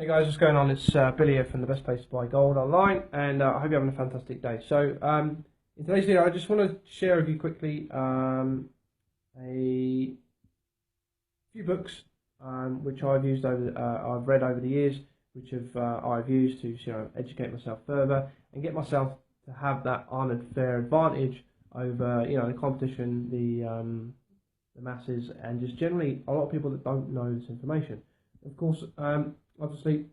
Hey guys, what's going on? It's Billy here from the best place to buy gold online, and I hope you're having a fantastic day. So, in today's video, I just want to share with you quickly a few books which I've used I've read over the years, which I've used to educate myself further and get myself to have that unfair advantage over the competition, the masses, and just generally a lot of people that don't know this information. Of course, obviously,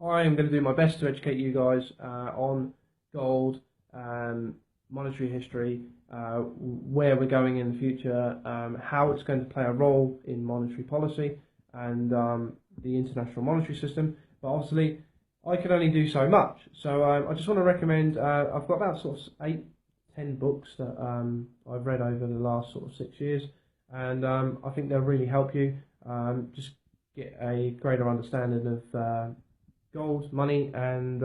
I am going to do my best to educate you guys on gold, monetary history, where we're going in the future, how it's going to play a role in monetary policy and the international monetary system. But obviously, I can only do so much. So I just want to recommend, I've got about sort of 8-10 books that I've read over the last sort of 6 years, and I think they'll really help you just get a greater understanding of gold, money, and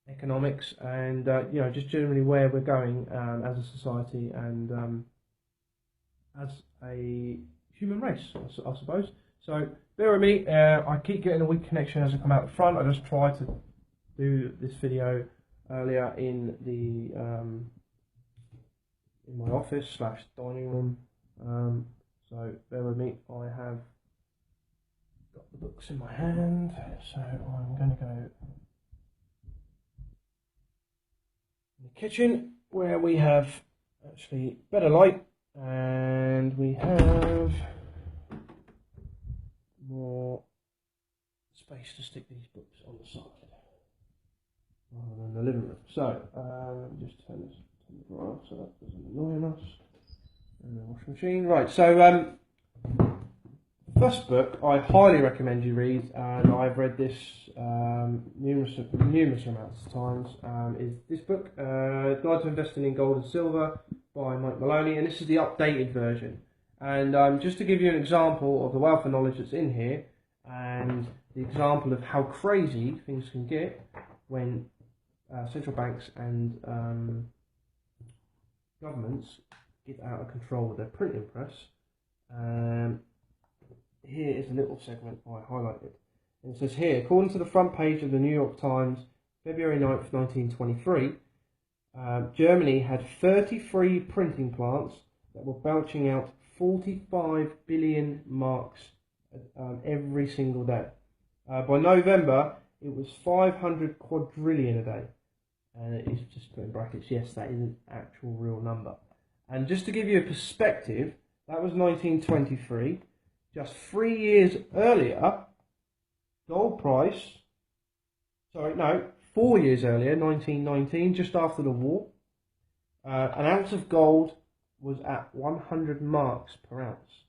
economics, and just generally where we're going as a society and as a human race, I suppose. So bear with me. I keep getting a weak connection as I come out the front. I just tried to do this video earlier in the in my office / dining room. So bear with me. I have got the books in my hand, so I'm going to go in the kitchen where we have actually better light and we have more space to stick these books on the side rather than the living room. So let me just turn the drawer off so that doesn't annoy us. And the washing machine. Right, so first book I highly recommend you read, and I've read this numerous amounts of times, is this book, Guide to Investing in Gold and Silver by Mike Maloney, and this is the updated version. And just to give you an example of the wealth of knowledge that's in here, and the example of how crazy things can get when central banks and governments get out of control with their printing press. Here is a little segment I highlighted. And it says here, according to the front page of the New York Times, February 9th, 1923, Germany had 33 printing plants that were belching out 45 billion marks every single day. By November, it was 500 quadrillion a day. And it is just put in brackets, yes, that is an actual real number. And just to give you a perspective, that was 1923. Just 3 years earlier, 4 years earlier, 1919, just after the war, an ounce of gold was at 100 marks per ounce.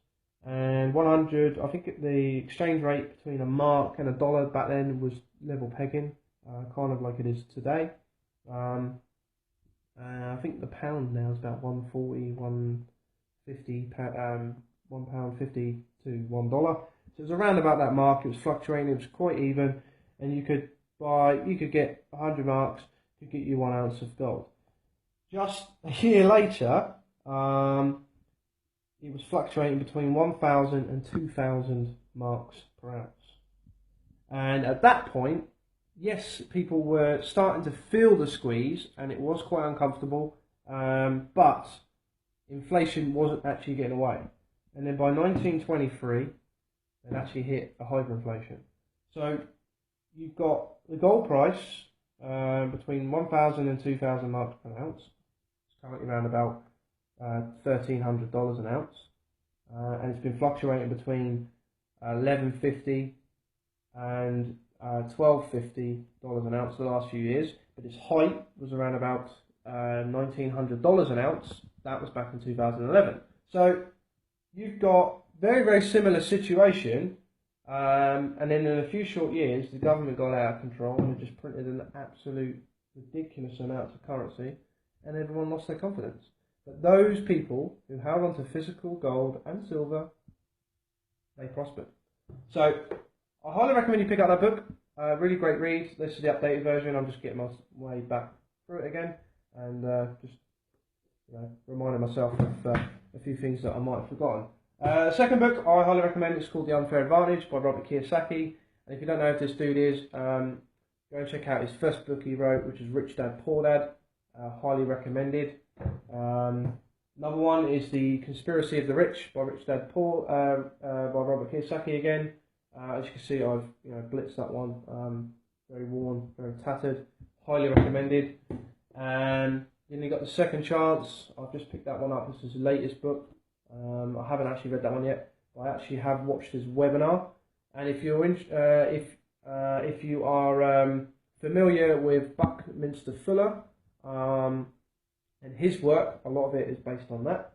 And 100, I think the exchange rate between a mark and a dollar back then was level pegging, kind of like it is today. I think the pound now is about 140, 150, £1.50 to $1. So it was around about that mark. It was fluctuating. It was quite even, and you could get 100 marks to get you 1 ounce of gold. Just a year later, it was fluctuating between 1,000 and 2,000 marks per ounce. And at that point, yes, people were starting to feel the squeeze, and it was quite uncomfortable. But inflation wasn't actually getting away. And then by 1923, it actually hit a hyperinflation. So you've got the gold price between 1,000 and 2,000 marks per ounce. It's currently around about $1,300 an ounce, and it's been fluctuating between $1,150 and $1,250 an ounce the last few years. But its height was around about $1,900 an ounce. That was back in 2011. So you've got very, very similar situation, and then in a few short years, the government got out of control and just printed an absolute ridiculous amount of currency, and everyone lost their confidence. But those people who held on to physical gold and silver, they prospered. So I highly recommend you pick up that book. Really great read. This is the updated version. I'm just getting my way back through it again, and just reminding myself of a few things that I might have forgotten. Second book I highly recommend is called The Unfair Advantage by Robert Kiyosaki. And if you don't know who this dude is, go and check out his first book he wrote, which is Rich Dad Poor Dad. Highly recommended. Another one is The Conspiracy of the Rich by Rich Dad Poor by Robert Kiyosaki again. As you can see, I've blitzed that one. Very worn, very tattered. Highly recommended. And then you got The Second Chance. I've just picked that one up. This is his latest book. I haven't actually read that one yet, but I actually have watched his webinar. And if you're if you are familiar with Buckminster Fuller and his work, a lot of it is based on that.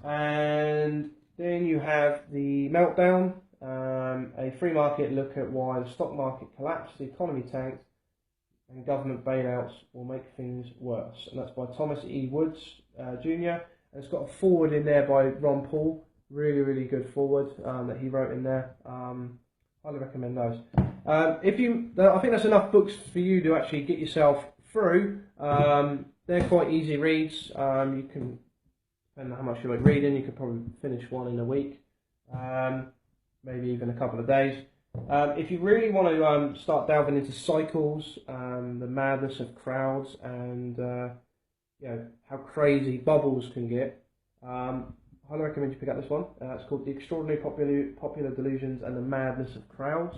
And then you have The Meltdown, a free market look at why the stock market collapsed, the economy tanked, and government bailouts will make things worse. And that's by Thomas E. Woods Jr. And it's got a foreword in there by Ron Paul. Really, really good foreword that he wrote in there. Highly recommend those. I think that's enough books for you to actually get yourself through. They're quite easy reads. You can, depending on how much you like reading, you could probably finish one in a week, maybe even a couple of days. If you really want to start delving into cycles, the madness of crowds, and how crazy bubbles can get, I highly recommend you pick up this one. It's called The Extraordinary Popular Delusions and the Madness of Crowds.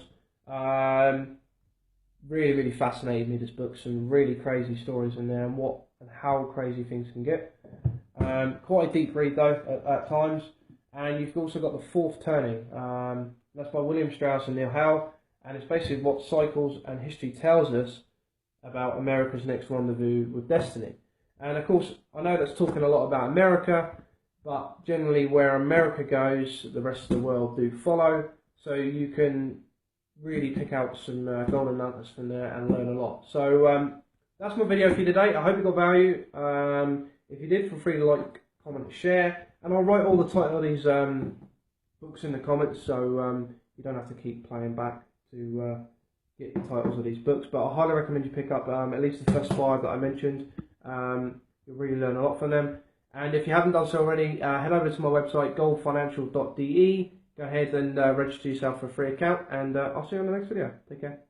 Really, really fascinated me, this book. Some really crazy stories in there, and how crazy things can get. Quite a deep read though at times. And you've also got The Fourth Turning. That's by William Strauss and Neil Howe, and it's basically what cycles and history tells us about America's next rendezvous with destiny. And of course, I know that's talking a lot about America, but generally where America goes, the rest of the world do follow. So you can really pick out some golden nuggets from there and learn a lot. So that's my video for you today. I hope you got value. If you did, feel free to like, comment, and share. And I'll write all the title of these books in the comments, so you don't have to keep playing back to get the titles of these books. But I highly recommend you pick up at least the first 5 that I mentioned. You'll really learn a lot from them. And if you haven't done so already, head over to my website, goldfinancial.de. Go ahead and register yourself for a free account, and I'll see you on the next video. Take care.